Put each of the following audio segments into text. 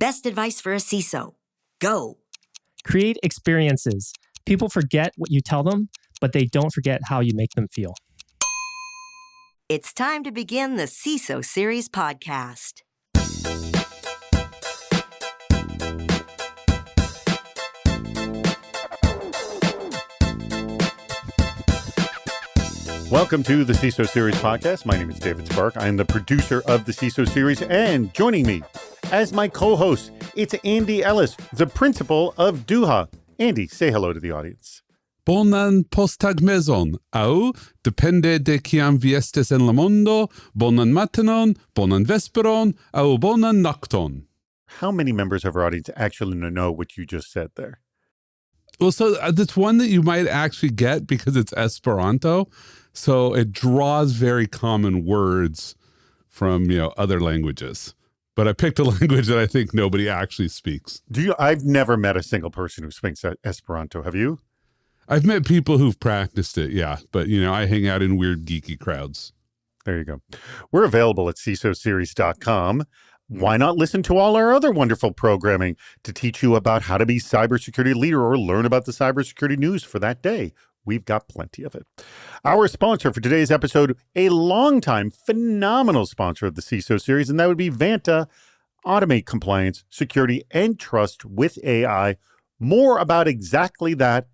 Best advice for a CISO. Go. Create experiences. People forget what you tell them, but they don't forget how you make them feel. It's time to begin the CISO Series podcast. Welcome to the CISO Series podcast. My name is David Spark. I am the producer of the CISO Series, and joining me as my co-host, it's Andy Ellis, the principal of Duha. Andy, say hello to the audience. Bonan postagmezon, au depende de kiam vi estes en la mondo, bonan matenon, bonan vesperon, au bonan nocton. How many members of our audience actually know what you just said there? Well, so that's one that you might actually get because it's Esperanto. So it draws very common words from, other languages. But I picked a language that I think nobody actually speaks. I've never met a single person who speaks Esperanto. Have you? I've met people who've practiced it, yeah. But, I hang out in weird geeky crowds. There you go. We're available at CISOseries.com. Why not listen to all our other wonderful programming to teach you about how to be cybersecurity leader or learn about the cybersecurity news for that day? We've got plenty of it. Our sponsor for today's episode, a longtime phenomenal sponsor of the CISO series, and that would be Vanta. Automate compliance, security, and trust with AI. More about exactly that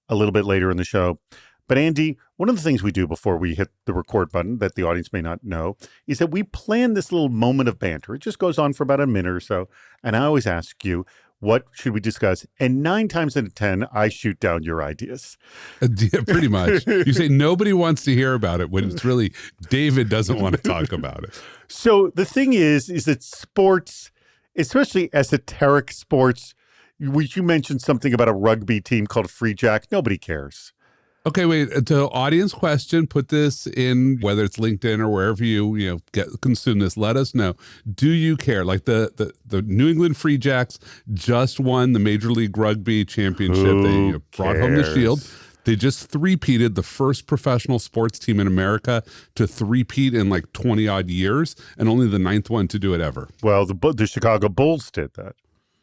a little bit later in the show. But Andy, one of the things we do before we hit the record button that the audience may not know is that we plan this little moment of banter. It just goes on for about a minute or so. And I always ask you, what should we discuss? And 9 times out of 10, I shoot down your ideas. Yeah, pretty much. You say nobody wants to hear about it when it's really David doesn't want to talk about it. So the thing is that sports, especially esoteric sports, you mentioned something about a rugby team called Free Jack. Nobody cares. Okay, wait. To audience question, put this in, whether it's LinkedIn or wherever you consume this. Let us know. Do you care? Like the New England Free Jacks just won the Major League Rugby championship. They brought home the shield. They just three-peated, the first professional sports team in America to three-peat in like 20 odd years, and only the 9th one to do it ever. Well, the Chicago Bulls did that.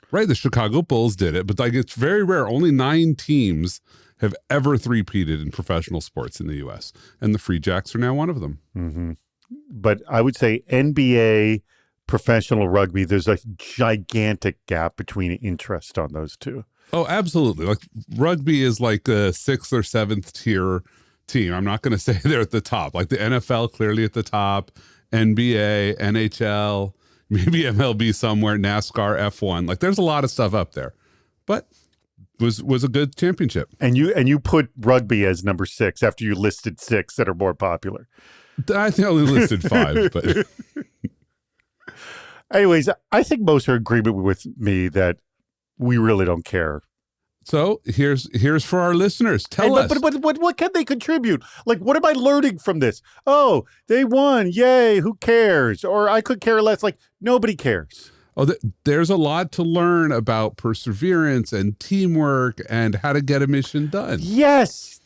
Right, the Chicago Bulls did it, but it's very rare. Only 9 teams have ever three-peated in professional sports in the U.S., and the Free Jacks are now one of them. Mm-hmm. But I would say NBA, professional rugby, there's a gigantic gap between interest on those two. Oh, absolutely. Like rugby is like a 6th or 7th tier team. I'm not going to say they're at the top. Like the NFL clearly at the top, NBA, NHL, maybe MLB somewhere, NASCAR, F1. Like there's a lot of stuff up there. But was a good championship. And you put rugby as number 6 after you listed 6 that are more popular. I think I only listed 5, but anyways, I think most are in agreement with me that we really don't care. So here's for our listeners. Tell us. But what can they contribute? Like, what am I learning from this? Oh, they won. Yay. Who cares? Or I could care less. Like, nobody cares. Oh, there's a lot to learn about perseverance and teamwork and how to get a mission done. Yes.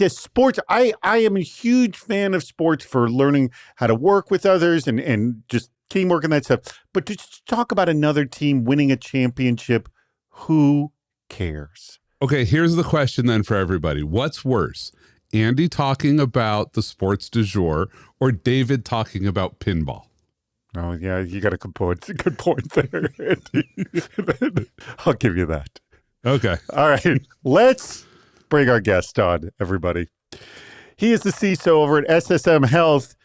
Sports. I am a huge fan of sports for learning how to work with others and just teamwork and that stuff. But to just talk about another team winning a championship, who cares? Okay, here's the question then for everybody. What's worse, Andy talking about the sports du jour or David talking about pinball? Oh, yeah, you got a good point there, Andy. I'll give you that. Okay. All right, let's bring our guest on, everybody. He is the CISO over at SSM Health,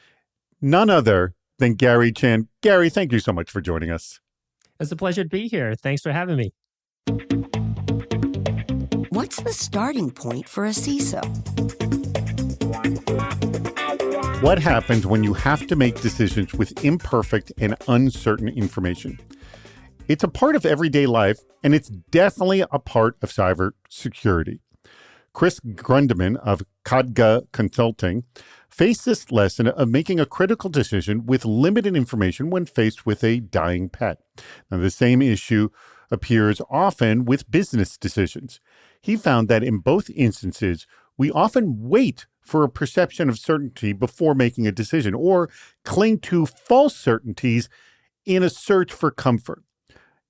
none other than Gary Chan. Gary, thank you so much for joining us. It's a pleasure to be here. Thanks for having me. What's the starting point for a CISO? What happens when you have to make decisions with imperfect and uncertain information? It's a part of everyday life, and it's definitely a part of cybersecurity. Chris Grundeman of Kadga Consulting faced this lesson of making a critical decision with limited information when faced with a dying pet. Now, the same issue appears often with business decisions. He found that in both instances, we often wait for a perception of certainty before making a decision or cling to false certainties in a search for comfort.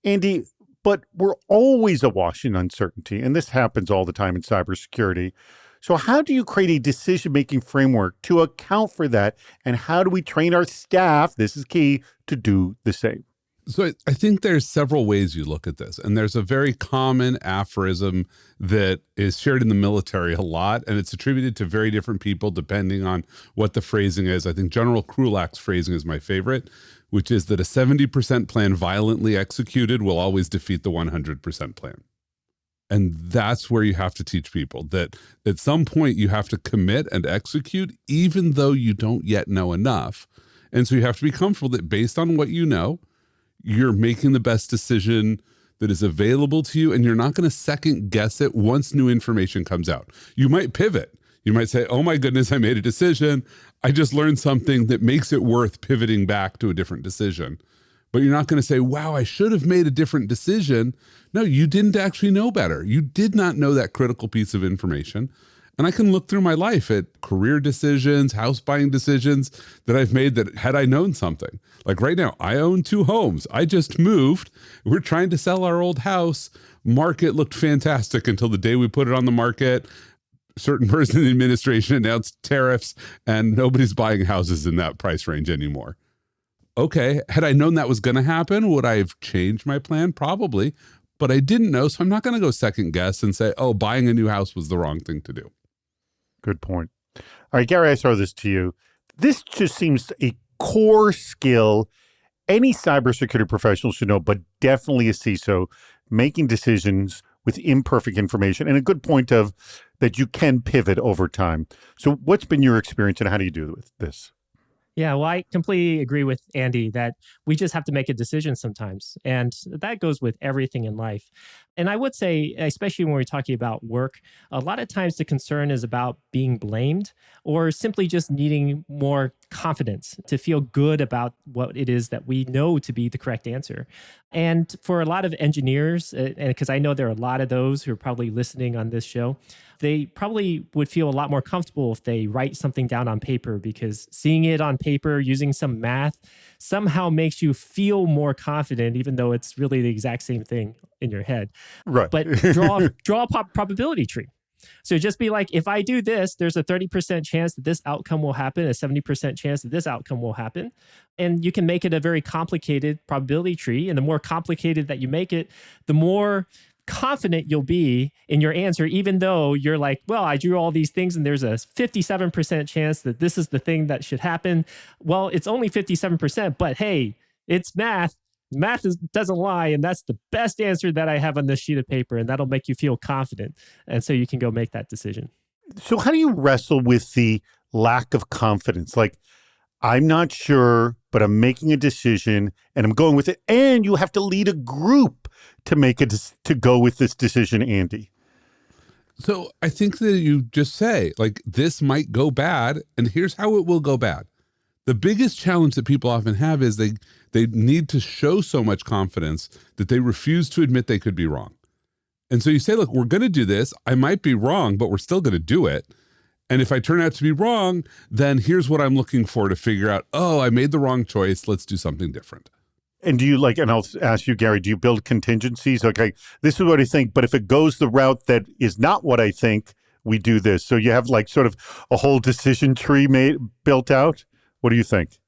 Andy, but we're always awash in uncertainty, and this happens all the time in cybersecurity. So how do you create a decision-making framework to account for that, and how do we train our staff, this is key, to do the same? So I think there's several ways you look at this, and there's a very common aphorism that is shared in the military a lot, and it's attributed to very different people depending on what the phrasing is. I think General Krulak's phrasing is my favorite, which is that a 70% plan violently executed will always defeat the 100% plan. And that's where you have to teach people that at some point you have to commit and execute, even though you don't yet know enough. And so you have to be comfortable that based on what you know, you're making the best decision that is available to you, and you're not going to second guess it once new information comes out. You might pivot. You might say, oh my goodness, I made a decision. I just learned something that makes it worth pivoting back to a different decision. But you're not going to say, wow, I should have made a different decision. No, you didn't actually know better. You did not know that critical piece of information. And I can look through my life at career decisions, house buying decisions that I've made that had I known something. Like right now, I own 2 homes. I just moved. We're trying to sell our old house. Market looked fantastic until the day we put it on the market. A certain person in the administration announced tariffs, and nobody's buying houses in that price range anymore. Okay, had I known that was going to happen, would I have changed my plan? Probably, but I didn't know, so I'm not going to go second guess and say, oh, buying a new house was the wrong thing to do. Good point. All right, Gary, I throw this to you. This just seems a core skill any cybersecurity professional should know, but definitely a CISO, making decisions with imperfect information, and a good point of that you can pivot over time. So what's been your experience, and how do you do with this? Yeah, well, I completely agree with Andy that we just have to make a decision sometimes. And that goes with everything in life. And I would say, especially when we're talking about work, a lot of times the concern is about being blamed or simply just needing more confidence to feel good about what it is that we know to be the correct answer. And for a lot of engineers, and because I know there are a lot of those who are probably listening on this show, they probably would feel a lot more comfortable if they write something down on paper, because seeing it on paper using some math somehow makes you feel more confident, even though it's really the exact same thing in your head. Right. But draw a probability tree. So just be like, if I do this, there's a 30% chance that this outcome will happen, a 70% chance that this outcome will happen. And you can make it a very complicated probability tree. And the more complicated that you make it, the more confident you'll be in your answer, even though you're like, well, I drew all these things and there's a 57% chance that this is the thing that should happen. Well, it's only 57%, but hey, it's math. Math doesn't lie, and that's the best answer that I have on this sheet of paper, and that'll make you feel confident. And so you can go make that decision. So how do you wrestle with the lack of confidence? Like, I'm not sure, but I'm making a decision and I'm going with it. And you have to lead a group to make to go with this decision, Andy. So I think that you just say, like, this might go bad, and here's how it will go bad. The biggest challenge that people often have is they need to show so much confidence that they refuse to admit they could be wrong. And so you say, look, we're going to do this. I might be wrong, but we're still going to do it. And if I turn out to be wrong, then here's what I'm looking for to figure out, oh, I made the wrong choice. Let's do something different. And do you and I'll ask you, Gary, do you build contingencies? Okay, this is what I think, but if it goes the route that is not what I think, we do this. So you have sort of a whole decision tree built out? What do you think?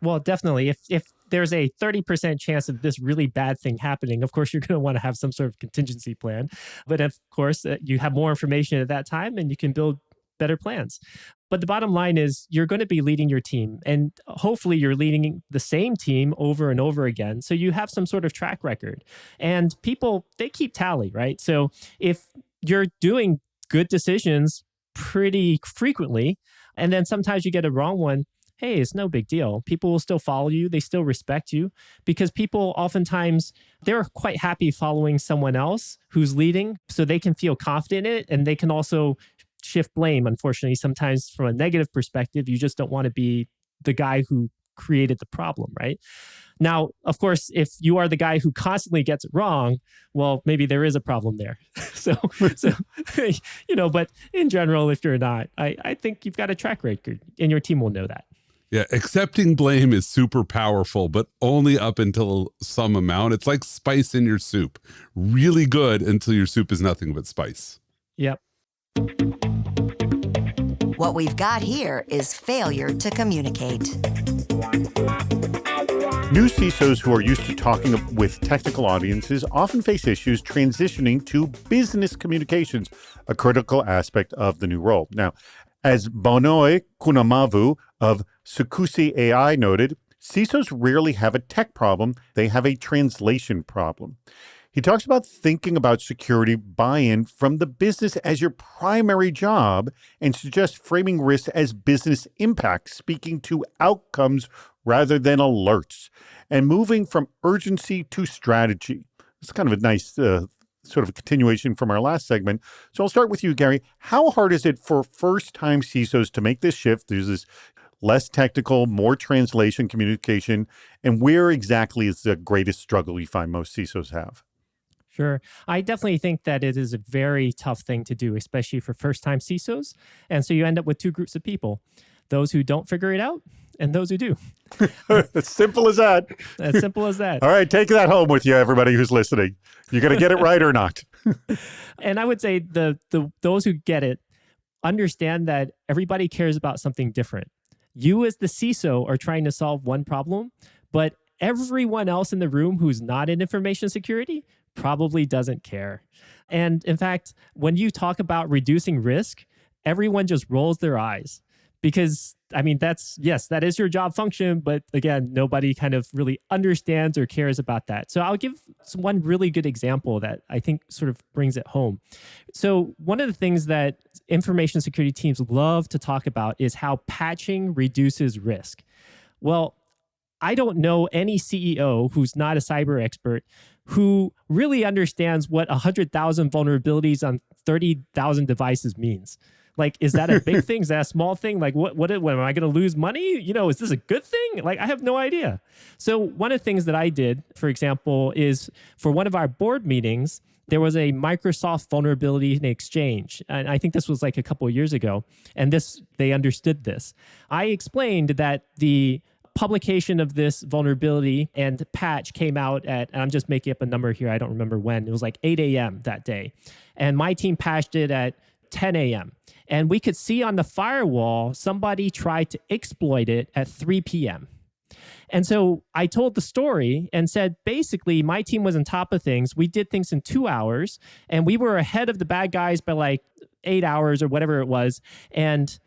Well, definitely. If there's a 30% chance of this really bad thing happening, of course, you're going to want to have some sort of contingency plan. But of course, you have more information at that time and you can build better plans. But the bottom line is you're going to be leading your team, and hopefully you're leading the same team over and over again. So you have some sort of track record, and people, they keep tally, right? So if you're doing good decisions pretty frequently, and then sometimes you get a wrong one, hey, it's no big deal. People will still follow you. They still respect you, because people oftentimes, they're quite happy following someone else who's leading, so they can feel confident in it, and they can also shift blame. Unfortunately, sometimes from a negative perspective, you just don't want to be the guy who created the problem, right? Now, of course, if you are the guy who constantly gets it wrong, well, maybe there is a problem there. so but in general, if you're not, I think you've got a track record and your team will know that. Yeah, accepting blame is super powerful, but only up until some amount. It's like spice in your soup. Really good until your soup is nothing but spice. Yep. What we've got here is failure to communicate. New CISOs who are used to talking with technical audiences often face issues transitioning to business communications, a critical aspect of the new role. Now, as Bonoe Kunamavu of Sukusi AI noted, CISOs rarely have a tech problem, they have a translation problem. He talks about thinking about security buy-in from the business as your primary job and suggests framing risks as business impact, speaking to outcomes rather than alerts, and moving from urgency to strategy. It's kind of a nice sort of a continuation from our last segment. So I'll start with you, Gary. How hard is it for first-time CISOs to make this shift? There's this less technical, more translation communication, and where exactly is the greatest struggle you find most CISOs have? Sure. I definitely think that it is a very tough thing to do, especially for first-time CISOs. And so you end up with two groups of people, those who don't figure it out and those who do. As simple as that. As simple as that. All right, take that home with you, everybody who's listening. You got to get it right or not. And I would say those who get it understand that everybody cares about something different. You as the CISO are trying to solve one problem, but everyone else in the room who's not in information security probably doesn't care. And in fact, when you talk about reducing risk, everyone just rolls their eyes because, I mean, that is your job function. But again, nobody kind of really understands or cares about that. So I'll give one really good example that I think sort of brings it home. So one of the things that information security teams love to talk about is how patching reduces risk. Well, I don't know any CEO who's not a cyber expert who really understands what 100,000 vulnerabilities on 30,000 devices means. Like, is that a big thing? Is that a small thing? Like, what am I going to lose money? You know, is this a good thing? Like, I have no idea. So one of the things that I did, for example, is for one of our board meetings, there was a Microsoft vulnerability in Exchange. And I think this was like a couple of years ago. And they understood this. I explained that the publication of this vulnerability and patch came out at, and I'm just making up a number here, I don't remember when, it was like 8 a.m. that day. And my team patched it at 10 a.m. And we could see on the firewall, somebody tried to exploit it at 3 p.m. And so I told the story and said, basically, my team was on top of things. We did things in 2 hours, and we were ahead of the bad guys by like 8 hours or whatever it was. And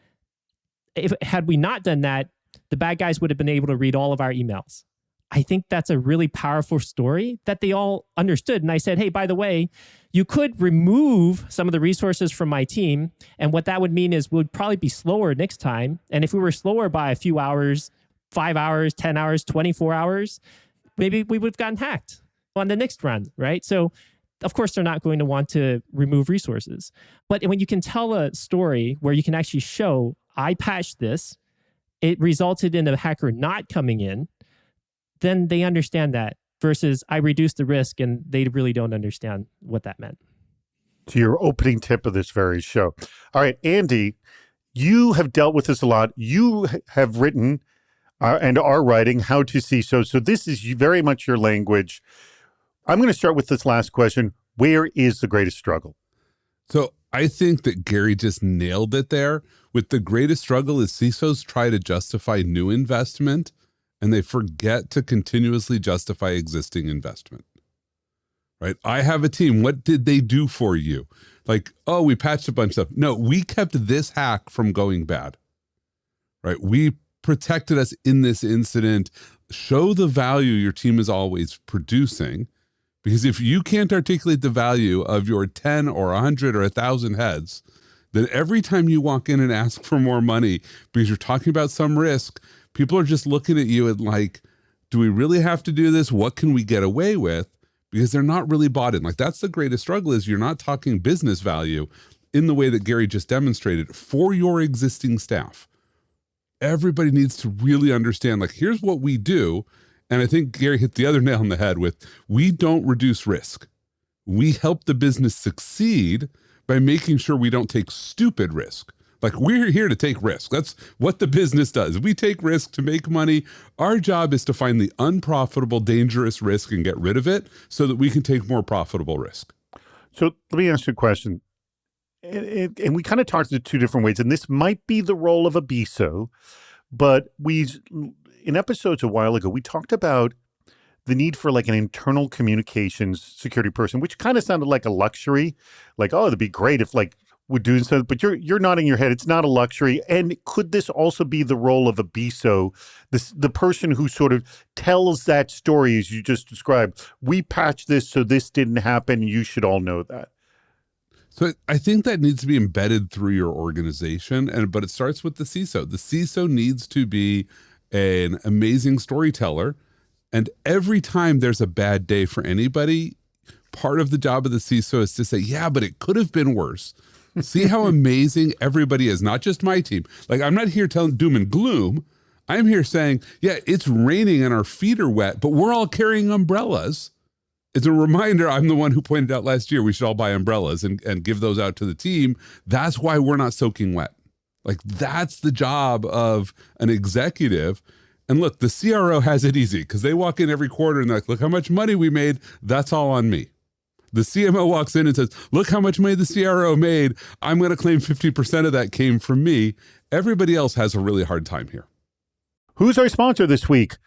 had we not done that, the bad guys would have been able to read all of our emails. I think that's a really powerful story that they all understood. And I said, hey, by the way, you could remove some of the resources from my team. And what that would mean is we'd probably be slower next time. And if we were slower by a few hours, 5 hours, 10 hours, 24 hours, maybe we would have gotten hacked on the next run, right? So of course, they're not going to want to remove resources. But when you can tell a story where you can actually show, I patched this, it resulted in a hacker not coming in, then they understand that versus I reduced the risk and they really don't understand what that meant. To your opening tip of this very show. All right, Andy, you have dealt with this a lot. You have written and are writing How to CISO. So this is very much your language. I'm going to start with this last question. Where is the greatest struggle? So I think that Gary just nailed it there. With the greatest struggle is CISOs try to justify new investment and they forget to continuously justify existing investment, right? I have a team. What did they do for you? Like, oh, we patched a bunch of stuff. No, we kept this hack from going bad, right? We protected us in this incident. Show the value your team is always producing. Because if you can't articulate the value of your 10 or 100 or 1,000 heads, then every time you walk in and ask for more money because you're talking about some risk, people are just looking at you and like, do we really have to do this? What can we get away with? Because they're not really bought in. Like, that's the greatest struggle, is you're not talking business value in the way that Gary just demonstrated for your existing staff. Everybody needs to really understand, like, here's what we do. And I think Gary hit the other nail on the head with, we don't reduce risk. We help the business succeed by making sure we don't take stupid risk. Like, we're here to take risk. That's what the business does. We take risk to make money. Our job is to find the unprofitable, dangerous risk and get rid of it so that we can take more profitable risk. So let me ask you a question. And we kind of talked in two different ways, and this might be the role of a BISO, but in episodes a while ago, we talked about the need for like an internal communications security person, which kind of sounded like a luxury. Like, oh, it'd be great if like we're doing something, but you're nodding your head. It's not a luxury. And could this also be the role of a BISO, the person who sort of tells that story as you just described? We patched this so this didn't happen. You should all know that. So I think that needs to be embedded through your organization, but it starts with the CISO. The CISO needs to be an amazing storyteller. And every time there's a bad day for anybody, part of the job of the CISO is to say, yeah, but it could have been worse. See how amazing everybody is, not just my team. Like, I'm not here telling doom and gloom. I'm here saying, yeah, it's raining and our feet are wet, but we're all carrying umbrellas. It's a reminder, I'm the one who pointed out last year we should all buy umbrellas and give those out to the team. That's why we're not soaking wet. Like, that's the job of an executive. And look, the CRO has it easy because they walk in every quarter and they're like, look how much money we made. That's all on me. The CMO walks in and says, look how much money the CRO made. I'm going to claim 50% of that came from me. Everybody else has a really hard time here. Who's our sponsor this week?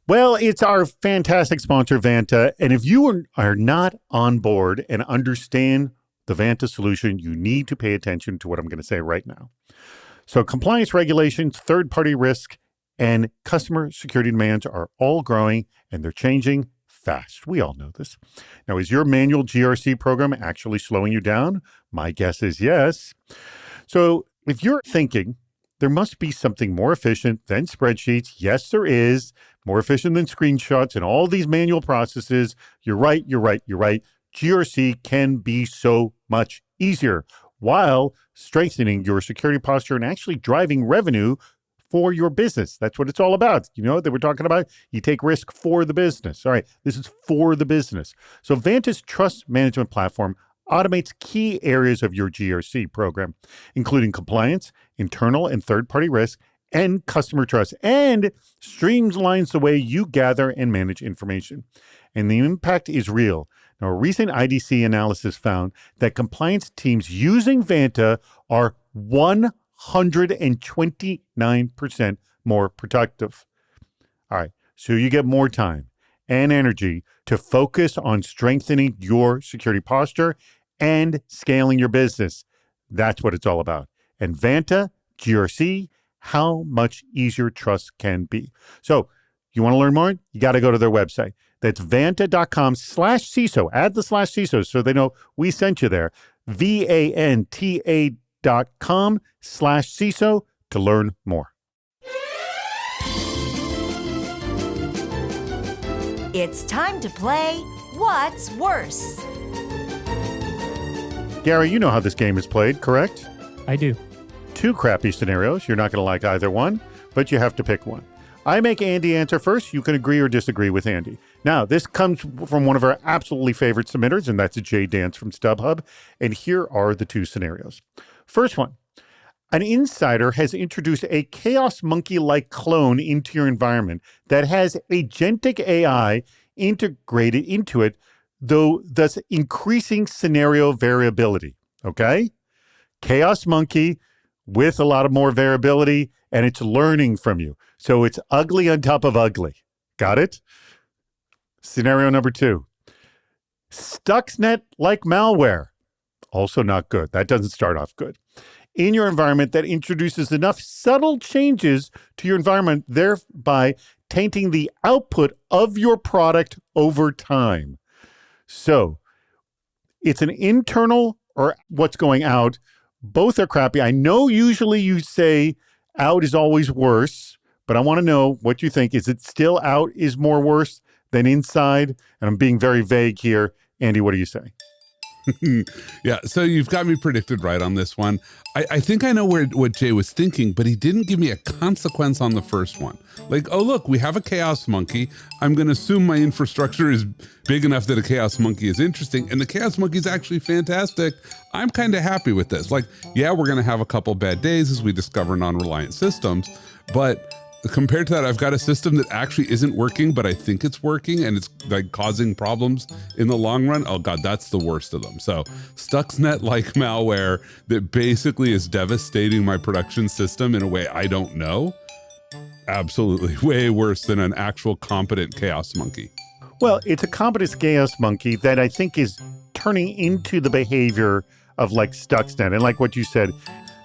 Well, it's our fantastic sponsor, Vanta. And if you are not on board and understand the Vanta solution, you need to pay attention to what I'm going to say right now. So compliance regulations, third-party risk, and customer security demands are all growing, and they're changing fast. We all know this. Now, is your manual GRC program actually slowing you down? My guess is yes. So if you're thinking there must be something more efficient than spreadsheets, yes, there is. More efficient than screenshots and all these manual processes. You're right. GRC can be so much easier while strengthening your security posture and actually driving revenue for your business. That's what it's all about. You know, that we're talking about, you take risk for the business. All right, this is for the business. So Vanta's trust management platform automates key areas of your GRC program, including compliance, internal and third-party risk, and customer trust, and streamlines the way you gather and manage information. And the impact is real. Now, a recent IDC analysis found that compliance teams using Vanta are 129% more productive. All right, so you get more time and energy to focus on strengthening your security posture and scaling your business. That's what it's all about. And Vanta, GRC, how much easier trust can be. So you want to learn more? You got to go to their website. That's vanta.com/CISO. Add the /CISO so they know we sent you there. VANTA.com/CISO to learn more. It's time to play What's Worse? Gary, you know how this game is played, correct? I do. 2 crappy scenarios. You're not going to like either one, but you have to pick one. I make Andy answer first. You can agree or disagree with Andy. Now, this comes from one of our absolutely favorite submitters, and that's Jay Dance from StubHub. And here are the 2 scenarios. First one, an insider has introduced a Chaos Monkey-like clone into your environment that has agentic AI integrated into it, though thus increasing scenario variability. Okay? Chaos Monkey with a lot of more variability, and it's learning from you. So it's ugly on top of ugly. Got it? Scenario number 2. Stuxnet-like malware. Also not good. That doesn't start off good. In your environment that introduces enough subtle changes to your environment, thereby tainting the output of your product over time. So it's an internal or what's going out. Both are crappy. I know usually you say out is always worse, but I want to know what you think. Is it still out is more worse than inside? And I'm being very vague here. Andy, what do you say? Yeah, so you've got me predicted right on this one. I think I know what Jay was thinking, but he didn't give me a consequence on the first one. Like, oh, look, we have a chaos monkey. I'm going to assume my infrastructure is big enough that a chaos monkey is interesting. And the chaos monkey is actually fantastic. I'm kind of happy with this. Like, yeah, we're going to have a couple bad days as we discover non-reliant systems. But compared to that, I've got a system that actually isn't working, but I think it's working and it's like causing problems in the long run. Oh God, that's the worst of them. So Stuxnet-like malware that basically is devastating my production system in a way I don't know. Absolutely way worse than an actual competent chaos monkey. Well, it's a competent chaos monkey that I think is turning into the behavior of like Stuxnet. And like what you said,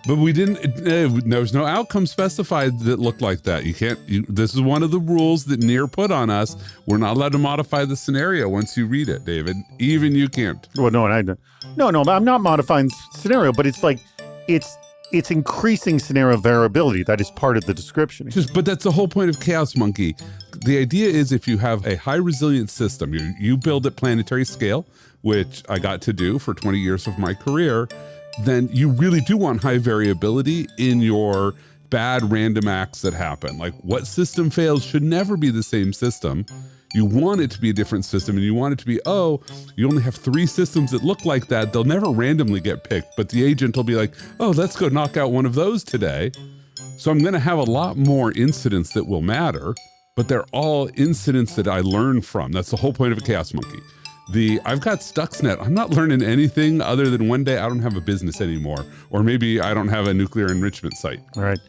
but we didn't, there was no outcome specified that looked like that. You can't, this is one of the rules that NEAR put on us. We're not allowed to modify the scenario once you read it, David. Even you can't. Well, no, I'm not modifying scenario, but it's like, it's increasing scenario variability. That is part of the description. But that's the whole point of Chaos Monkey. The idea is if you have a high resilience system, you build at planetary scale, which I got to do for 20 years of my career, then you really do want high variability in your bad random acts that happen. Like what system fails should never be the same system. You want it to be a different system, and you want it to be, oh, you only have 3 systems that look like that. They'll never randomly get picked, but the agent will be like, oh, let's go knock out one of those today. So I'm gonna have a lot more incidents that will matter, but they're all incidents that I learn from. That's the whole point of a Chaos Monkey. I've got Stuxnet. I'm not learning anything other than one day I don't have a business anymore, or maybe I don't have a nuclear enrichment site. All right.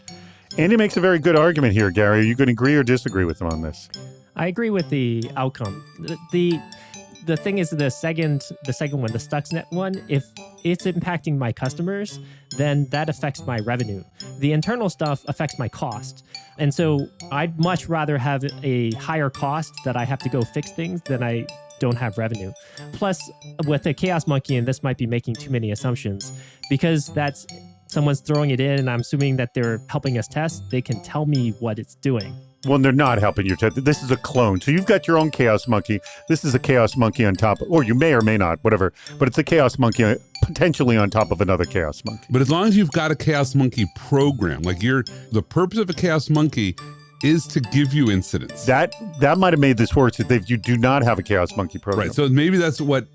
Andy makes a very good argument here, Gary. Are you going to agree or disagree with him on this? I agree with the outcome. The thing is the second one, the Stuxnet one, if it's impacting my customers, then that affects my revenue. The internal stuff affects my cost. And so I'd much rather have a higher cost that I have to go fix things than I don't have revenue. Plus, with a Chaos Monkey, and this might be making too many assumptions, because that's someone's throwing it in and I'm assuming that they're helping us test, they can tell me what it's doing. Well, they're not helping you test. This is a clone. So you've got your own Chaos Monkey. This is a Chaos Monkey on top, or you may or may not, whatever. But it's a Chaos Monkey potentially on top of another Chaos Monkey. But as long as you've got a Chaos Monkey program, like the purpose of a Chaos Monkey is to give you incidents. That might have made this worse if you do not have a Chaos Monkey program. Right. So maybe that's what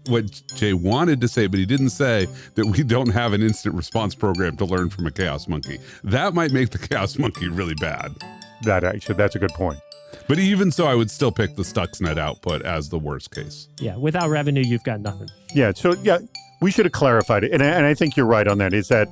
Jay wanted to say, but he didn't say that we don't have an instant response program to learn from a Chaos Monkey. That might make the Chaos Monkey really bad. That's a good point. But even so, I would still pick the Stuxnet output as the worst case. Yeah. Without revenue, you've got nothing. Yeah. So yeah, we should have clarified it. And I think you're right on that, is that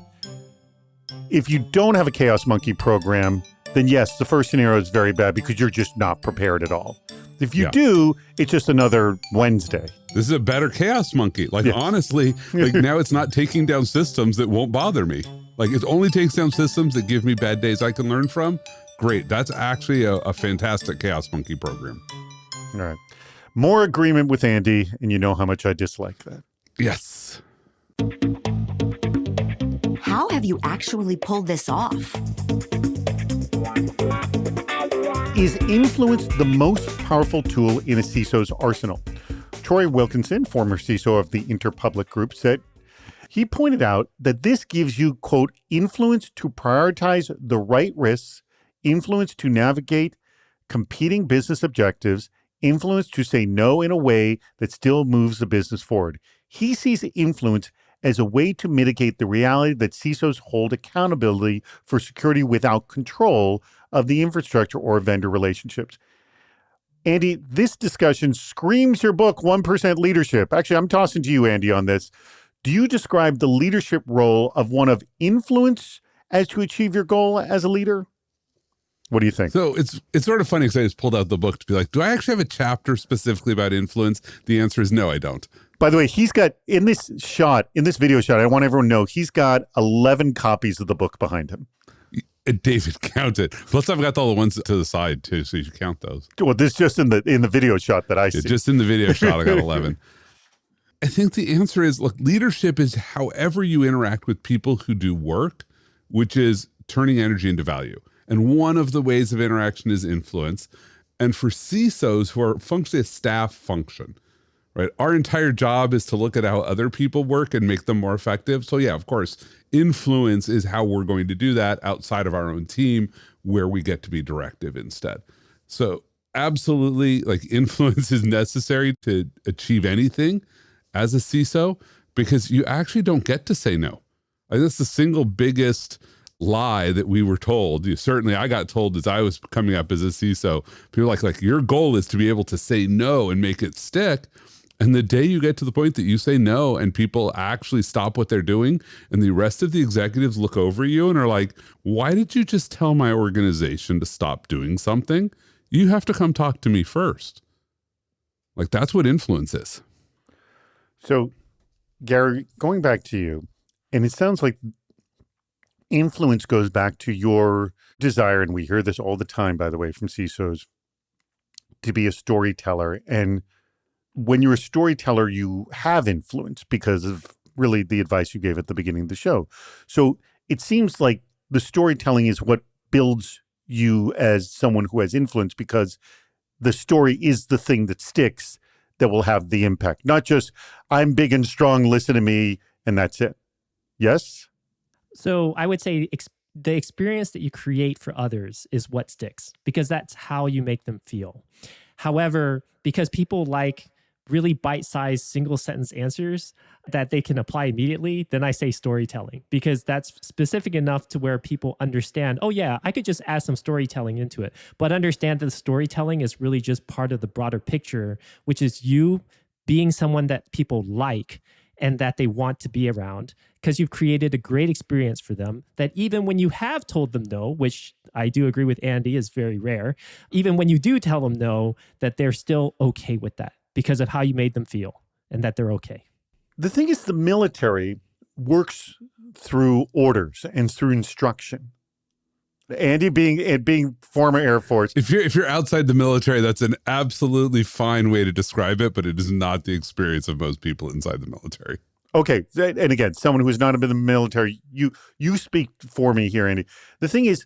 if you don't have a Chaos Monkey program, then yes, the first scenario is very bad because you're just not prepared at all. If you do, it's just another Wednesday. This is a better Chaos Monkey. Like, honestly, like now it's not taking down systems that won't bother me. Like it only takes down systems that give me bad days I can learn from. Great. That's actually a fantastic Chaos Monkey program. All right. More agreement with Andy, and you know how much I dislike that. Yes. How have you actually pulled this off? Is influence the most powerful tool in a CISO's arsenal? Troy Wilkinson, former CISO of the Interpublic Group, said he pointed out that this gives you, quote, influence to prioritize the right risks, influence to navigate competing business objectives, influence to say no in a way that still moves the business forward. He sees influence as a way to mitigate the reality that CISOs hold accountability for security without control of the infrastructure or vendor relationships. Andy, this discussion screams your book, 1% Leadership. Actually, I'm tossing to you, Andy, on this. Do you describe the leadership role of one of influence as to achieve your goal as a leader? What do you think? So it's sort of funny because I just pulled out the book to be like, do I actually have a chapter specifically about influence? The answer is no, I don't. By the way, he's got, in this video shot, I want everyone to know, he's got 11 copies of the book behind him. David, count it. Plus, I've got all the ones to the side, too, so you should count those. Well, this is just in the video shot that I see. Just in the video shot, I got 11. I think the answer is, look, leadership is however you interact with people who do work, which is turning energy into value. And one of the ways of interaction is influence. And for CISOs, who are functionally a staff function, right? Our entire job is to look at how other people work and make them more effective. So yeah, of course, influence is how we're going to do that outside of our own team, where we get to be directive instead. So absolutely, like, influence is necessary to achieve anything as a CISO, because you actually don't get to say no. Like, that's the single biggest lie that we were told. Certainly I got told as I was coming up as a CISO. People were like your goal is to be able to say no and make it stick. And the day you get to the point that you say no and people actually stop what they're doing and the rest of the executives look over you and are like, why did you just tell my organization to stop doing something? You have to come talk to me first. Like, that's what influence is. So, Gary, going back to you, and it sounds like influence goes back to your desire, and we hear this all the time, by the way, from CISOs, to be a storyteller. And when you're a storyteller, you have influence because of really the advice you gave at the beginning of the show. So it seems like the storytelling is what builds you as someone who has influence, because the story is the thing that sticks, that will have the impact. Not just, I'm big and strong, listen to me, and that's it. Yes? So I would say the experience that you create for others is what sticks, because that's how you make them feel. However, because people like really bite-sized single sentence answers that they can apply immediately, then I say storytelling, because that's specific enough to where people understand, oh yeah, I could just add some storytelling into it, but understand that the storytelling is really just part of the broader picture, which is you being someone that people like and that they want to be around, because you've created a great experience for them, that even when you have told them no, which I do agree with Andy is very rare, even when you do tell them no, that they're still okay with that because of how you made them feel and that they're okay. The thing is, the military works through orders and through instruction. Andy being former Air Force. If you're outside the military, that's an absolutely fine way to describe it, but it is not the experience of most people inside the military. Okay, and again, someone who has not been in the military, you speak for me here, Andy. The thing is,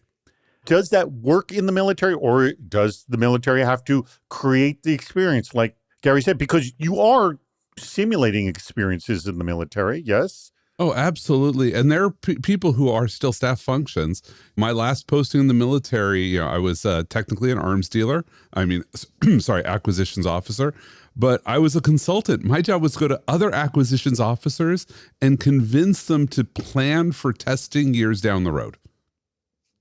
does that work in the military, or does the military have to create the experience, like Gary said, because you are simulating experiences in the military, yes? Oh, absolutely. And there are people who are still staff functions. My last posting in the military, I was technically an arms dealer. Acquisitions officer. But I was a consultant. My job was to go to other acquisitions officers and convince them to plan for testing years down the road.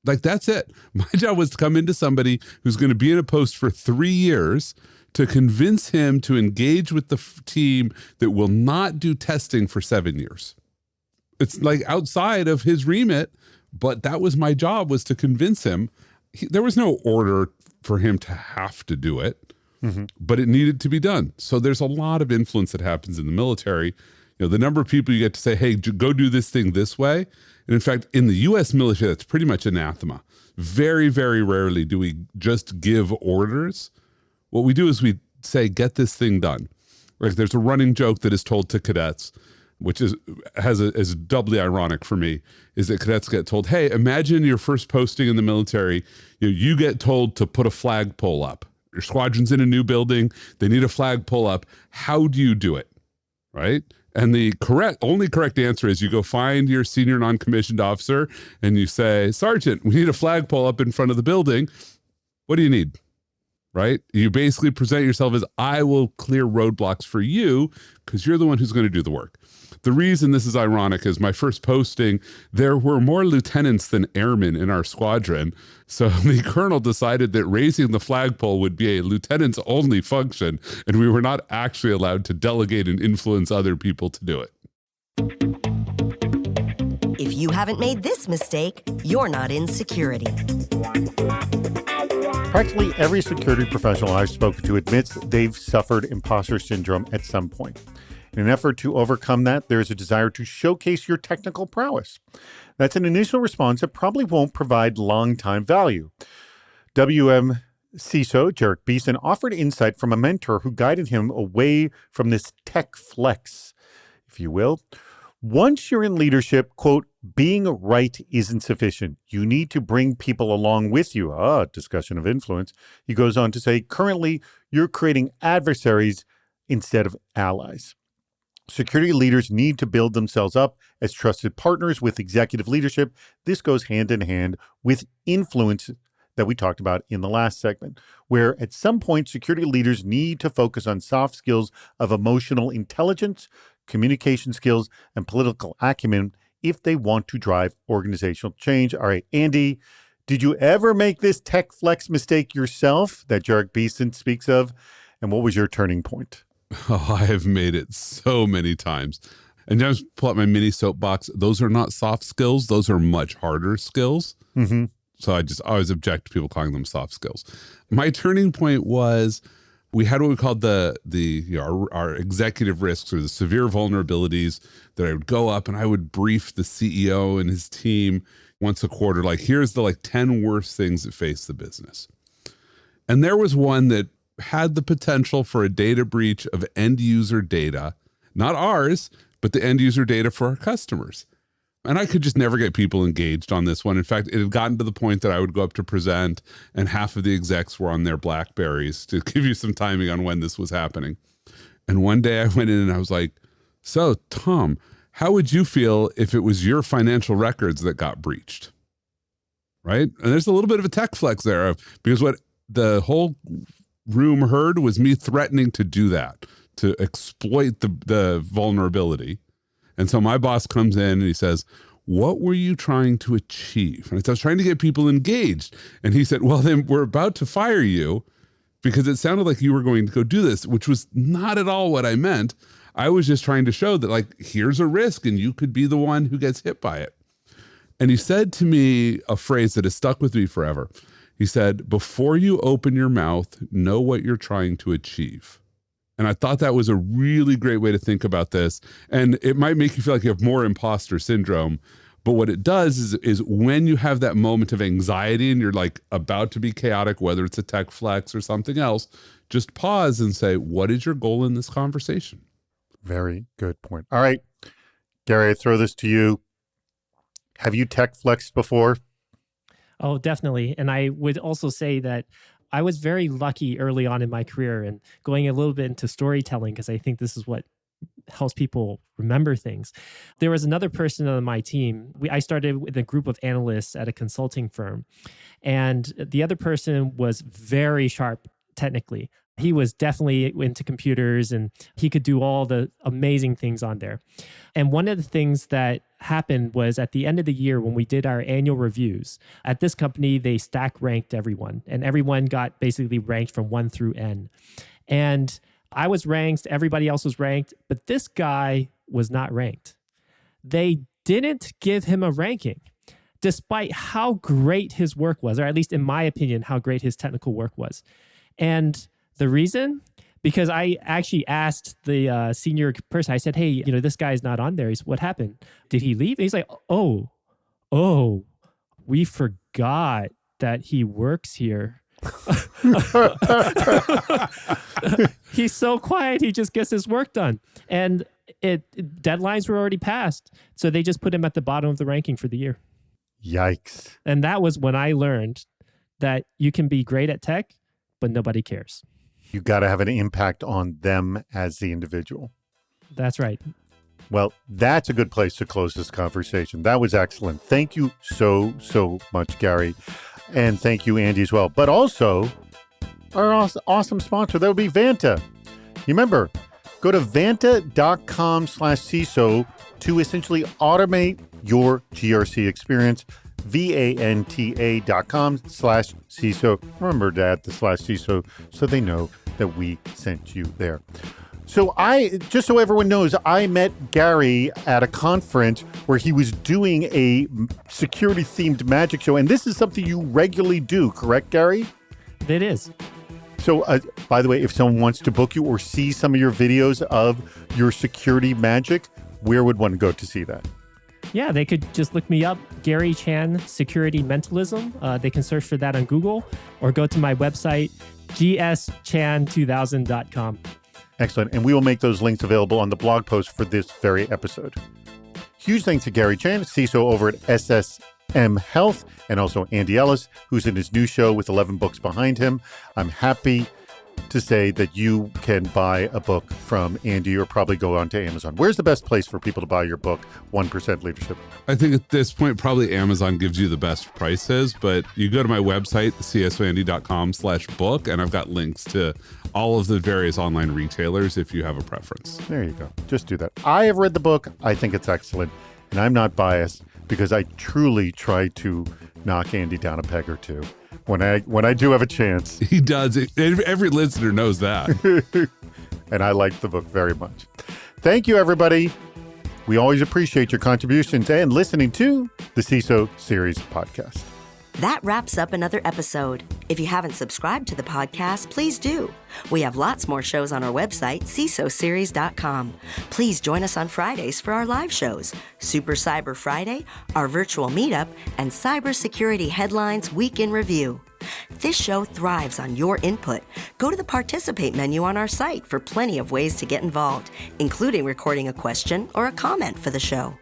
Like, that's it. My job was to come into somebody who's going to be in a post for 3 years to convince him to engage with the team that will not do testing for 7 years. It's like outside of his remit, but that was my job, was to convince him. There was no order for him to have to do it, but it needed to be done. So there's a lot of influence that happens in the military. The number of people you get to say, hey, go do this thing this way. And in fact, in the U.S. military, that's pretty much anathema. Very, very rarely do we just give orders. What we do is we say, get this thing done. Like, there's a running joke that is told to cadets, which is doubly ironic for me, is that cadets get told, hey, imagine your first posting in the military. You get told to put a flagpole up. Your squadron's in a new building. They need a flagpole up. How do you do it? Right? And the only correct answer is you go find your senior non-commissioned officer and you say, Sergeant, we need a flagpole up in front of the building. What do you need? Right? You basically present yourself as, I will clear roadblocks for you because you're the one who's going to do the work. The reason this is ironic is my first posting, there were more lieutenants than airmen in our squadron. So the colonel decided that raising the flagpole would be a lieutenant's only function, and we were not actually allowed to delegate and influence other people to do it. If you haven't made this mistake, you're not in security. Practically every security professional I've spoken to admits they've suffered imposter syndrome at some point. In an effort to overcome that, there is a desire to showcase your technical prowess. That's an initial response that probably won't provide long-time value. WM CISO Jarek Beeson offered insight from a mentor who guided him away from this tech flex, if you will. Once you're in leadership, quote, being right isn't sufficient. You need to bring people along with you. Discussion of influence. He goes on to say, currently, you're creating adversaries, instead of allies. Security leaders need to build themselves up as trusted partners with executive leadership. This goes hand in hand with influence that we talked about in the last segment, where at some point security leaders need to focus on soft skills of emotional intelligence, communication skills, and political acumen if they want to drive organizational change. All right, Andy, did you ever make this tech flex mistake yourself that Jarek Beeson speaks of? And what was your turning point? Oh, I have made it so many times. And just pull out my mini soapbox. Those are not soft skills. Those are much harder skills. Mm-hmm. So I just always object to people calling them soft skills. My turning point was we had what we called our executive risks or the severe vulnerabilities that I would go up and I would brief the CEO and his team once a quarter. Like, here's the 10 worst things that face the business. And there was one that had the potential for a data breach of end user data, not ours, but the end user data for our customers. And I could just never get people engaged on this one. In fact, it had gotten to the point that I would go up to present and half of the execs were on their BlackBerries, to give you some timing on when this was happening. And one day I went in and I was like, so Tom, how would you feel if it was your financial records that got breached? Right? And there's a little bit of a tech flex there because what the whole room heard was me threatening to do that, to exploit the vulnerability. And so my boss comes in and he says, what were you trying to achieve? And I said, I was trying to get people engaged. And he said, well, then we're about to fire you because it sounded like you were going to go do this, which was not at all what I meant. I was just trying to show that, here's a risk and you could be the one who gets hit by it. And he said to me a phrase that has stuck with me forever. He said, before you open your mouth, know what you're trying to achieve. And I thought that was a really great way to think about this. And it might make you feel like you have more imposter syndrome. But what it does is when you have that moment of anxiety and you're about to be chaotic, whether it's a tech flex or something else, just pause and say, what is your goal in this conversation? Very good point. All right, Gary, I throw this to you. Have you tech flexed before? Oh, definitely. And I would also say that I was very lucky early on in my career and going a little bit into storytelling because I think this is what helps people remember things. There was another person on my team. I started with a group of analysts at a consulting firm, and the other person was very sharp technically. He was definitely into computers and he could do all the amazing things on there. And one of the things that happened was at the end of the year when we did our annual reviews, at this company, they stack ranked everyone and everyone got basically ranked from 1 through N. And I was ranked, everybody else was ranked, but this guy was not ranked. They didn't give him a ranking, despite how great his work was, or at least in my opinion, how great his technical work was. And the reason, because I actually asked the senior person, I said, hey, this guy's not on there. He said, what happened? Did he leave? And he's like, oh, we forgot that he works here. He's so quiet. He just gets his work done. And deadlines were already passed. So they just put him at the bottom of the ranking for the year. Yikes. And that was when I learned that you can be great at tech, but nobody cares. You got to have an impact on them as the individual. That's right. Well, that's a good place to close this conversation. That was excellent. Thank you so much, Gary. And thank you, Andy, as well. But also, our awesome sponsor, that would be Vanta. You remember, go to vanta.com/CISO to essentially automate your GRC experience. vanta.com/CISO. Remember to add the /CISO so they know that we sent you there. So just so everyone knows, I met Gary at a conference where he was doing a security-themed magic show. And this is something you regularly do, correct, Gary? It is. So, by the way, if someone wants to book you or see some of your videos of your security magic, where would one go to see that? Yeah, they could just look me up, Gary Chan Security Mentalism. They can search for that on Google or go to my website, gschan2000.com. Excellent. And we will make those links available on the blog post for this very episode. Huge thanks to Gary Chan, CISO over at SSM Health, and also Andy Ellis, who's in his new show with 11 books behind him. I'm happy to say that you can buy a book from Andy or probably go onto Amazon. Where's the best place for people to buy your book, 1% Leadership? I think at this point, probably Amazon gives you the best prices, but you go to my website, csoandy.com/book, and I've got links to all of the various online retailers if you have a preference. There you go. Just do that. I have read the book. I think it's excellent, and I'm not biased because I truly try to knock Andy down a peg or two when I do have a chance. He does. Every listener knows that. And I like the book very much. Thank you, everybody. We always appreciate your contributions and listening to the CISO Series podcast. That wraps up another episode. If you haven't subscribed to the podcast, please do. We have lots more shows on our website, CISOSeries.com. Please join us on Fridays for our live shows, Super Cyber Friday, our virtual meetup, and Cybersecurity Headlines Week in Review. This show thrives on your input. Go to the Participate menu on our site for plenty of ways to get involved, including recording a question or a comment for the show.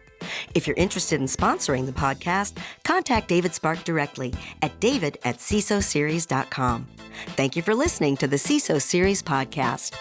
If you're interested in sponsoring the podcast, contact David Spark directly at david@cisoseries.com. Thank you for listening to the CISO Series podcast.